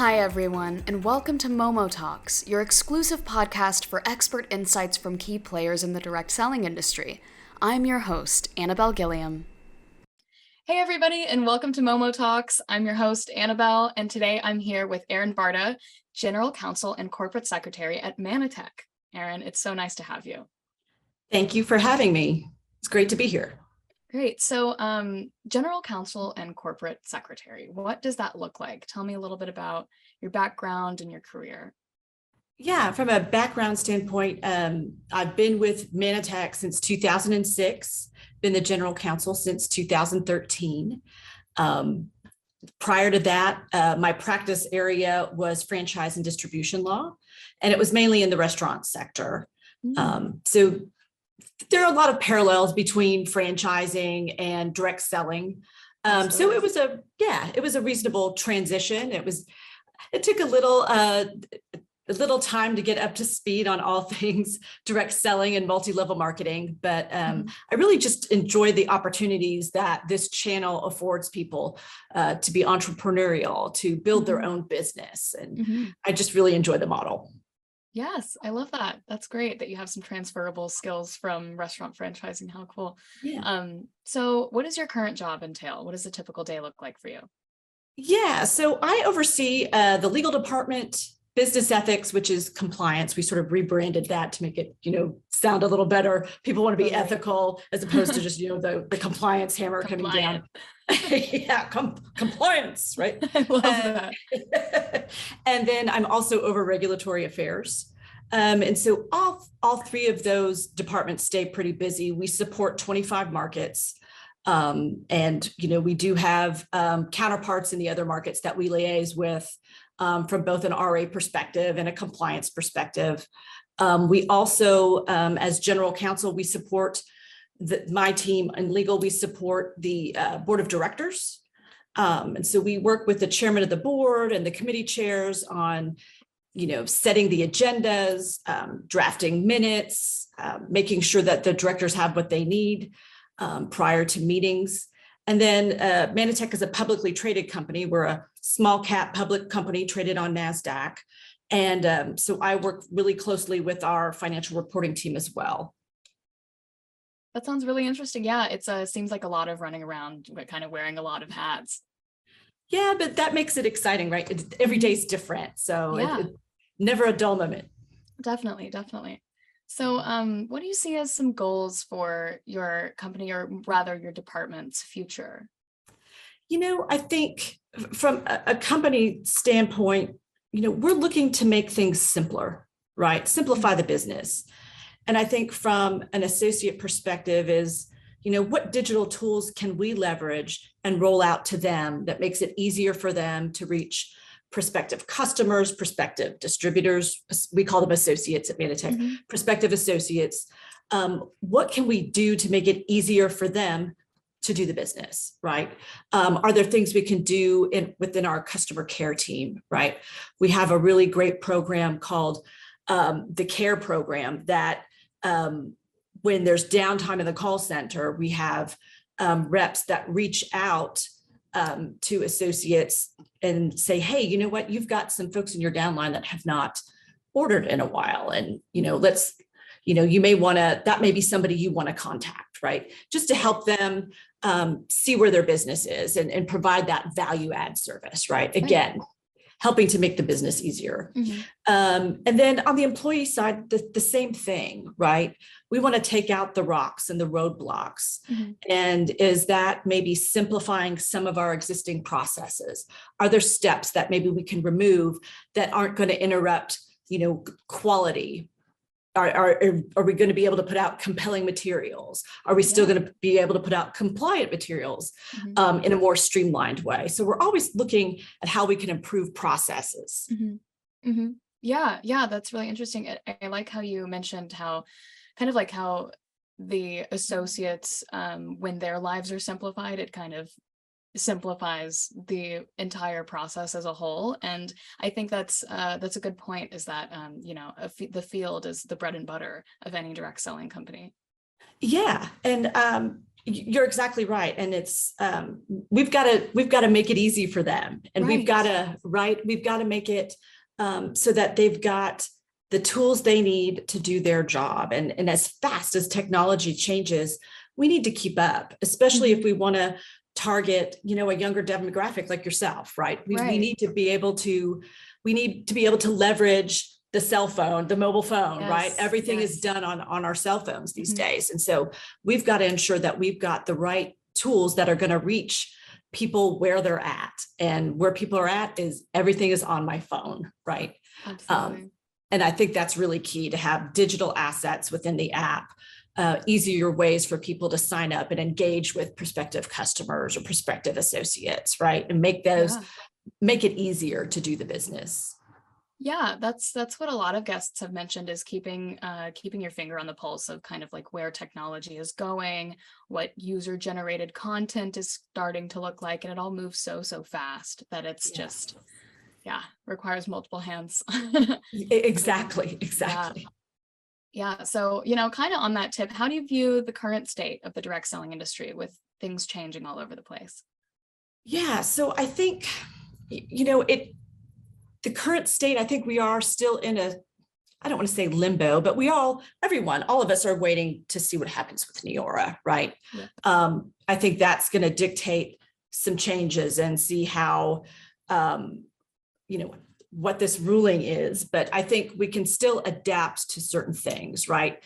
Hi, everyone, and welcome to MomoTalks, your exclusive podcast for expert insights from key players in the direct selling industry. I'm your host, Anabelle Gilliam. Hey, everybody, and welcome to MomoTalks. I'm your host, Anabelle, and today I'm here with Erin Barta, General Counsel and Corporate Secretary at Mannatech. Erin, it's so nice to have you. Thank you for having me. It's great to be here. Great. So, General Counsel and Corporate Secretary, what does that look like? Tell me a little bit about your background and your career. Yeah, from a background standpoint, I've been with Mannatech since 2006, been the general counsel since 2013. Prior to that, my practice area was franchise and distribution law, and it was mainly in the restaurant sector. So there are a lot of parallels between franchising and direct selling. So it was a reasonable transition. It took a little time to get up to speed on all things direct selling and multi-level marketing, but I really just enjoy the opportunities that this channel affords people to be entrepreneurial, to build their own business. And I just really enjoy the model. Yes, I love that. That's great that you have some transferable skills from restaurant franchising. How cool. Yeah. So what does your current job entail? What does a typical day look like for you? Yeah, so I oversee the legal department, business ethics, which is compliance. We sort of rebranded that to make it, sound a little better. People want to be ethical as opposed to just, the compliance hammer coming down. Yeah, compliance, right? I love that. And then I'm also over regulatory affairs. And so all three of those departments stay pretty busy. We support 25 markets. And we do have counterparts in the other markets that we liaise with from both an RA perspective and a compliance perspective. We also, as general counsel, we support my team in legal. We support the board of directors. And so we work with the chairman of the board and the committee chairs on setting the agendas, drafting minutes, making sure that the directors have what they need prior to meetings. And then Mannatech is a publicly traded company. We're a small cap public company traded on NASDAQ. And so I work really closely with our financial reporting team as well. That sounds really interesting. Yeah, it seems like a lot of running around, but kind of wearing a lot of hats. Yeah, but that makes it exciting, right? Every day's different. So it's never a dull moment. Definitely. So what do you see as some goals for your company, or rather your department's future? I think from a company standpoint, we're looking to make things simpler, right? Simplify the business. And I think from an associate perspective is, what digital tools can we leverage and roll out to them that makes it easier for them to reach prospective customers, prospective distributors, we call them associates at Mannatech, prospective associates. What can we do to make it easier for them to do the business, right? Are there things we can do within our customer care team, right? We have a really great program called the CARE program that when there's downtime in the call center, we have reps that reach out to associates and say, hey, you know what, you've got some folks in your downline that have not ordered in a while. And, you may want to, that may be somebody you want to contact, right? Just to help them see where their business is and provide that value add service, right? Again, helping to make the business easier. And then on the employee side, the same thing, right? We want to take out the rocks and the roadblocks. And is that maybe simplifying some of our existing processes? Are there steps that maybe we can remove that aren't going to interrupt, quality? Are we going to be able to put out compelling materials? Are we still going to be able to put out compliant materials in a more streamlined way? So we're always looking at how we can improve processes. Yeah, that's really interesting. I like how you mentioned how the associates, when their lives are simplified, it kind of simplifies the entire process as a whole. And I think that's a good point, is that the field is the bread and butter of any direct selling company. Yeah. And You're exactly right. And it's, we've got to make it easy for them. And Right. we've got to make it so that they've got the tools they need to do their job. And as fast as technology changes, we need to keep up, especially if we want to target, a younger demographic like yourself, right? We need to be able to, leverage the cell phone, the mobile phone, right? Everything is done on our cell phones these days. And so we've got to ensure that we've got the right tools that are going to reach people where they're at. And where people are at is everything is on my phone, right? Absolutely. And I think that's really key, to have digital assets within the app, easier ways for people to sign up and engage with prospective customers or prospective associates, right? And make it easier to do the business. Yeah, that's what a lot of guests have mentioned, is keeping your finger on the pulse of kind of like where technology is going, what user generated content is starting to look like, and it all moves so fast that it's just requires multiple hands. Exactly. Yeah. So, kind of on that tip, how do you view the current state of the direct selling industry with things changing all over the place? Yeah. So I think, the current state, I think we are still in I don't want to say limbo, but all of us are waiting to see what happens with Neora, right? Yeah. I think that's going to dictate some changes and see how, what this ruling is. But I think we can still adapt to certain things, right?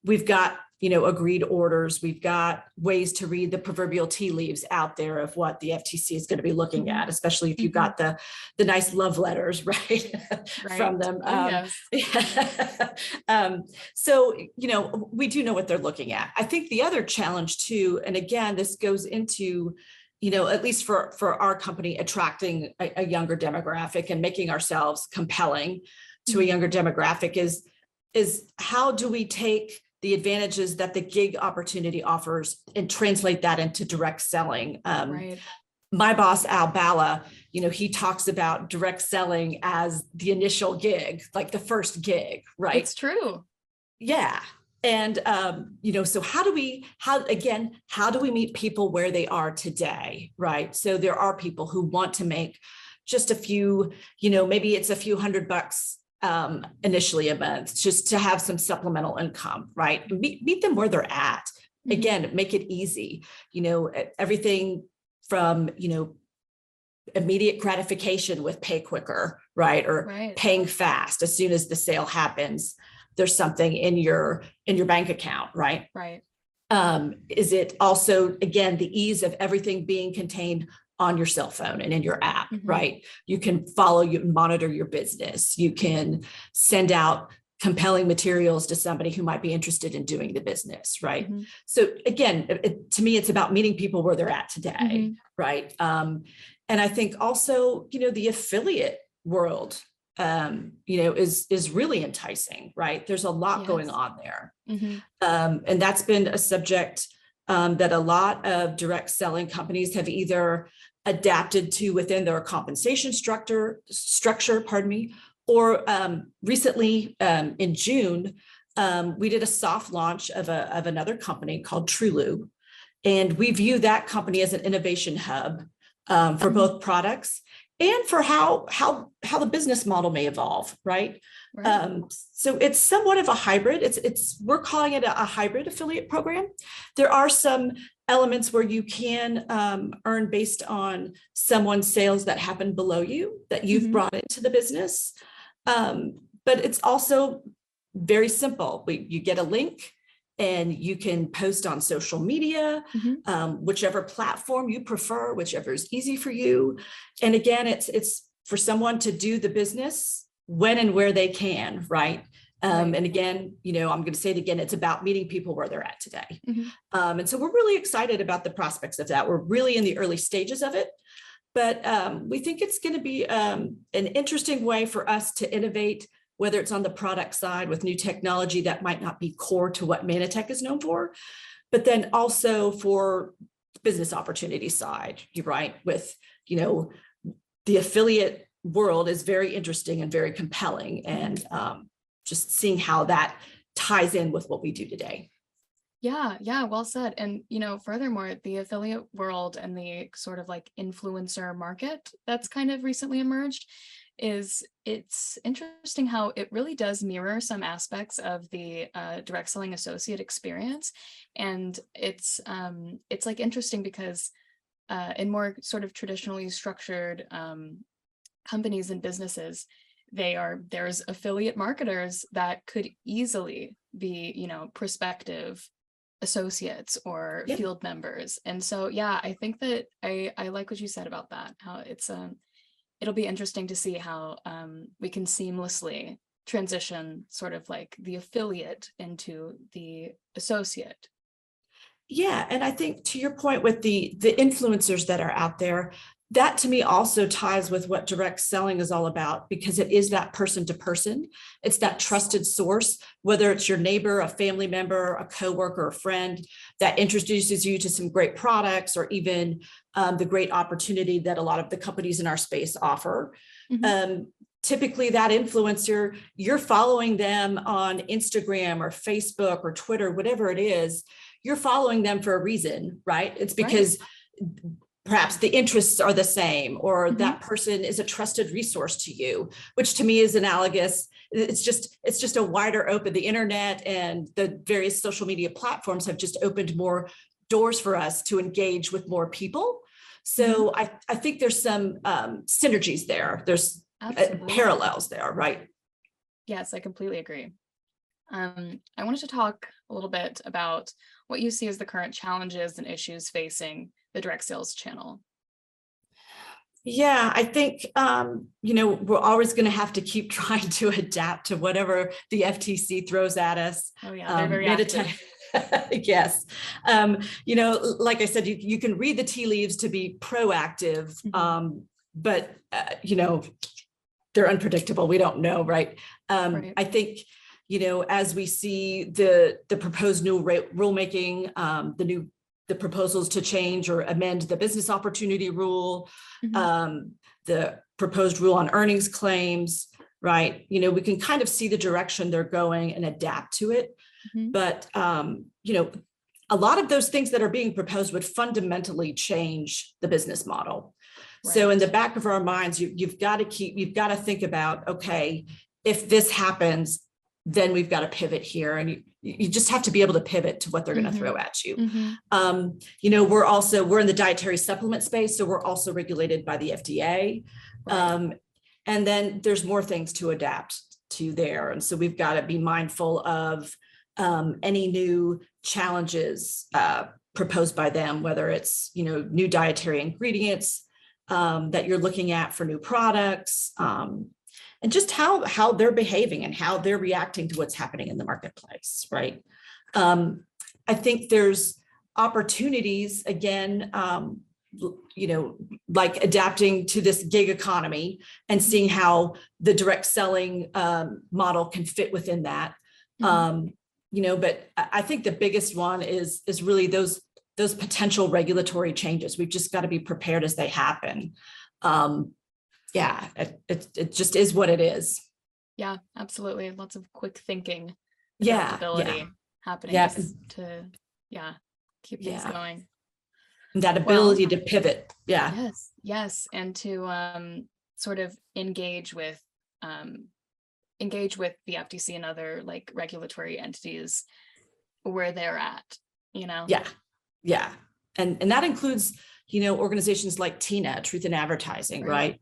We've got, agreed orders. We've got ways to read the proverbial tea leaves out there of what the FTC is going to, be looking at, especially if you've got the nice love letters, right? From them. So, we do know what they're looking at. I think the other challenge too, and again, this goes into, at least for our company, attracting a younger demographic and making ourselves compelling to a younger demographic is how do we take the advantages that the gig opportunity offers and translate that into direct selling. My boss, Al Bala, he talks about direct selling as the initial gig, like the first gig, right? It's true. Yeah. And, so how do we meet people where they are today, right? So there are people who want to make just a few, maybe it's a few $100 initially a month, just to have some supplemental income, right? Meet them where they're at. Again, make it easy, everything from, immediate gratification with pay quicker, right? Or paying fast. As soon as the sale happens, there's something in your bank account, right? Right. Is it also, again, the ease of everything being contained on your cell phone and in your app, right? You can monitor your business. You can send out compelling materials to somebody who might be interested in doing the business, right? So again, to me, it's about meeting people where they're at today, right? And I think also, the affiliate world, is really enticing, right? There's a lot going on there. And that's been a subject that a lot of direct selling companies have either adapted to within their compensation structure, or recently in June, we did a soft launch of another company called Trulu. And we view that company as an innovation hub for both products and for how the business model may evolve, right? So it's somewhat of a hybrid. We're calling it a hybrid affiliate program. There are some elements where you can earn based on someone's sales that happen below you, that you've brought into the business. But it's also very simple. You get a link and you can post on social media, whichever platform you prefer, whichever is easy for you. And again, it's for someone to do the business when and where they can, right? And again, I'm going to say it again, it's about meeting people where they're at today. And so we're really excited about the prospects of that. We're really in the early stages of it, but we think it's going to be an interesting way for us to innovate, whether it's on the product side with new technology that might not be core to what Mannatech is known for, but then also for business opportunity side, you're right, with, the affiliate world is very interesting and very compelling, and just seeing how that ties in with what we do today. Yeah, well said. And, furthermore, the affiliate world and the sort of like influencer market that's kind of recently emerged it's interesting how it really does mirror some aspects of the direct selling associate experience. And it's like interesting because in more sort of traditionally structured companies and businesses, there's affiliate marketers that could easily be, prospective associates or Yep. field members. And so, yeah, I think that I like what you said about that, how it'll be interesting to see how we can seamlessly transition sort of like the affiliate into the associate. Yeah, and I think to your point with the influencers that are out there, that to me also ties with what direct selling is all about, because it is that person to person. It's that trusted source, whether it's your neighbor, a family member, a coworker, a friend that introduces you to some great products, or even the great opportunity that a lot of the companies in our space offer. Typically that influencer, you're following them on Instagram or Facebook or Twitter, whatever it is, you're following them for a reason, right? It's because perhaps the interests are the same, or that person is a trusted resource to you, which to me is analogous. It's just a wider open. The internet and the various social media platforms have just opened more doors for us to engage with more people. So I think there's some synergies there. There's parallels there, right? Yes, I completely agree. I wanted to talk a little bit about what you see as the current challenges and issues facing the direct sales channel. Yeah, I think, we're always going to have to keep trying to adapt to whatever the FTC throws at us. Oh yeah, they're very active. Yes. Like I said, you can read the tea leaves to be proactive, but, they're unpredictable. We don't know, right? I think, as we see the proposed new rulemaking, the proposals to change or amend the business opportunity rule, the proposed rule on earnings claims, right? We can kind of see the direction they're going and adapt to it. But, a lot of those things that are being proposed would fundamentally change the business model. Right. So in the back of our minds, you've got to think about, okay, if this happens, then we've got to pivot here. And you just have to be able to pivot to what they're going to throw at you. We're in the dietary supplement space, so we're also regulated by the FDA. Right. And then there's more things to adapt to there. And so we've got to be mindful of any new challenges proposed by them, whether it's, new dietary ingredients that you're looking at for new products, and just how they're behaving and how they're reacting to what's happening in the marketplace, right? I think there's opportunities, again, like adapting to this gig economy and seeing how the direct selling model can fit within that. But I think the biggest one is really those potential regulatory changes. We've just got to be prepared as they happen. It just is what it is. Yeah, absolutely. Lots of quick thinking, adaptability happening to keep things going. That ability to pivot. Yeah. Yes. And to sort of engage with the FTC and other like regulatory entities where they're at, Yeah. And that includes, organizations like TINA, Truth in Advertising, right?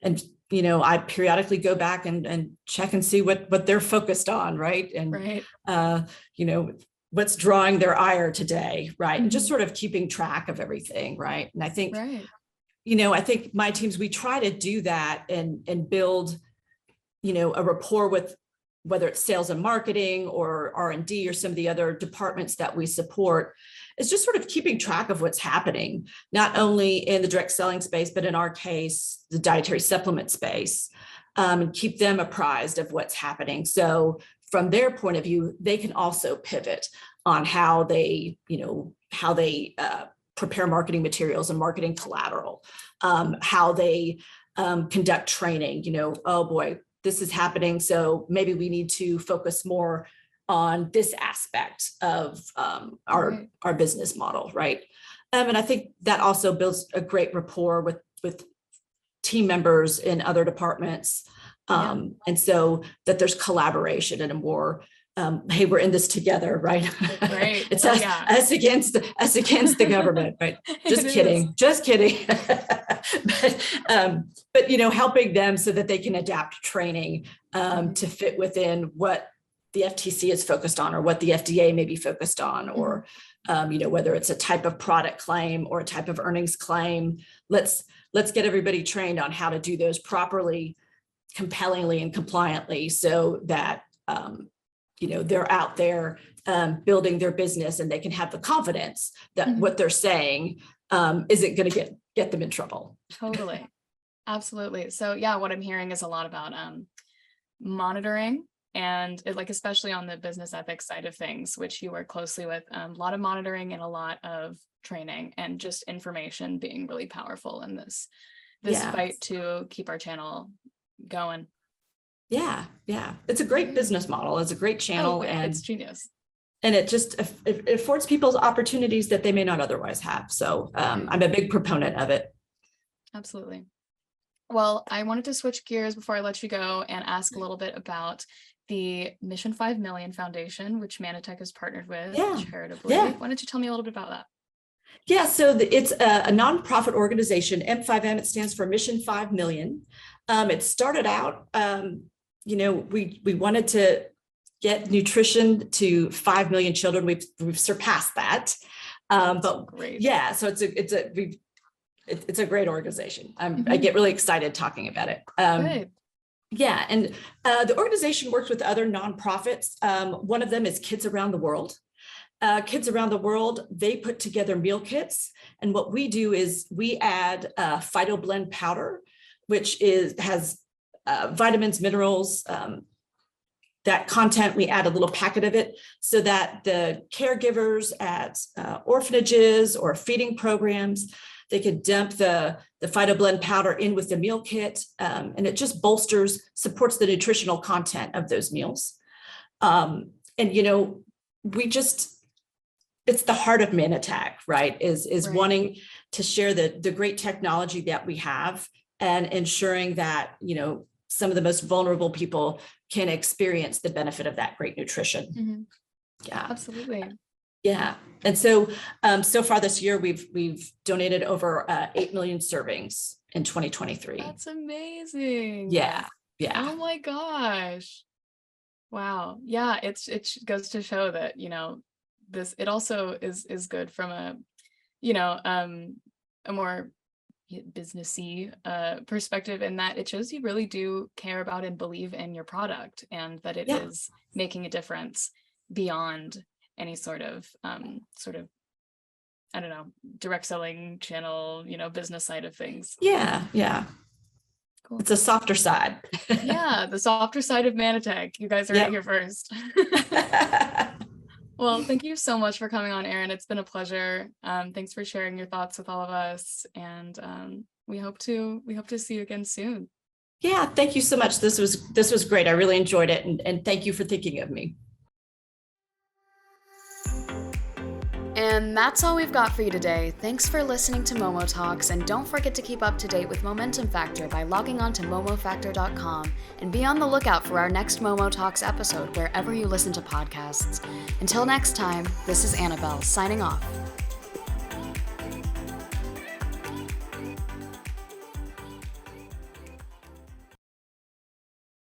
And I periodically go back and check and see what they're focused on, right? And, what's drawing their ire today, right? And just sort of keeping track of everything, right? And I think, I think my teams, we try to do that and build, a rapport with whether it's sales and marketing or R&D or some of the other departments that we support. It's just sort of keeping track of what's happening, not only in the direct selling space, but in our case, the dietary supplement space, and keep them apprised of what's happening. So from their point of view, they can also pivot on how they prepare marketing materials and marketing collateral, how they conduct training, oh boy, this is happening. So maybe we need to focus more on this aspect of our business model, right? And I think that also builds a great rapport with team members in other departments. And so that there's collaboration and a more, hey, we're in this together, right? Right. It's us against the government, right? Just kidding. But helping them so that they can adapt training to fit within what the FTC is focused on, or what the FDA may be focused on, or whether it's a type of product claim or a type of earnings claim. Let's get everybody trained on how to do those properly, compellingly, and compliantly, so that they're out there building their business, and they can have the confidence that what they're saying isn't going to get them in trouble. Totally. Absolutely. So yeah, what I'm hearing is a lot about monitoring, and especially on the business ethics side of things, which you work closely with, a lot of monitoring and a lot of training, and just information being really powerful in this fight to keep our channel going. Yeah. It's a great business model. It's a great channel, and it's genius. And it affords people opportunities that they may not otherwise have. So I'm a big proponent of it. Absolutely. Well, I wanted to switch gears before I let you go and ask a little bit about the Mission 5 Million Foundation, which Mannatech has partnered with charitably. Why don't you tell me a little bit about that? Yeah, so it's a nonprofit organization. M5M, it stands for Mission 5 Million. It started out, we wanted to get nutrition to 5 million children. We've surpassed that. But great. Yeah, so it's a great organization. I get really excited talking about it. Good. Yeah, and the organization works with other nonprofits. One of them is Kids Around the World. Kids Around the World, they put together meal kits. And what we do is we add Phyto Blend powder, which has vitamins, minerals, that content. We add a little packet of it so that the caregivers at orphanages or feeding programs, they could dump the Phyto Blend powder in with the meal kit, and it just supports the nutritional content of those meals. It's the heart of Mannatech, right? Is right. Wanting to share the great technology that we have, and ensuring that, some of the most vulnerable people can experience the benefit of that great nutrition. Mm-hmm. Yeah, absolutely. Yeah. And so far this year, we've donated over 8 million servings in 2023. That's amazing. Yeah. Oh my gosh. Wow. Yeah. It goes to show that, it also is good from a more businessy perspective, in that it shows you really do care about and believe in your product, and that it is making a difference beyond any sort of I don't know, direct selling channel, business side of things. Yeah. Cool. It's a softer side. Yeah, the softer side of Mannatech. You guys are right here first. Well, thank you so much for coming on, Erin. It's been a pleasure. Thanks for sharing your thoughts with all of us, and we hope to see you again soon. Yeah, thank you so much. This was great. I really enjoyed it, and thank you for thinking of me. And that's all we've got for you today. Thanks for listening to MomoTalks, and don't forget to keep up to date with Momentum Factor by logging on to momofactor.com, and be on the lookout for our next MomoTalks episode wherever you listen to podcasts. Until next time, this is Anabelle signing off.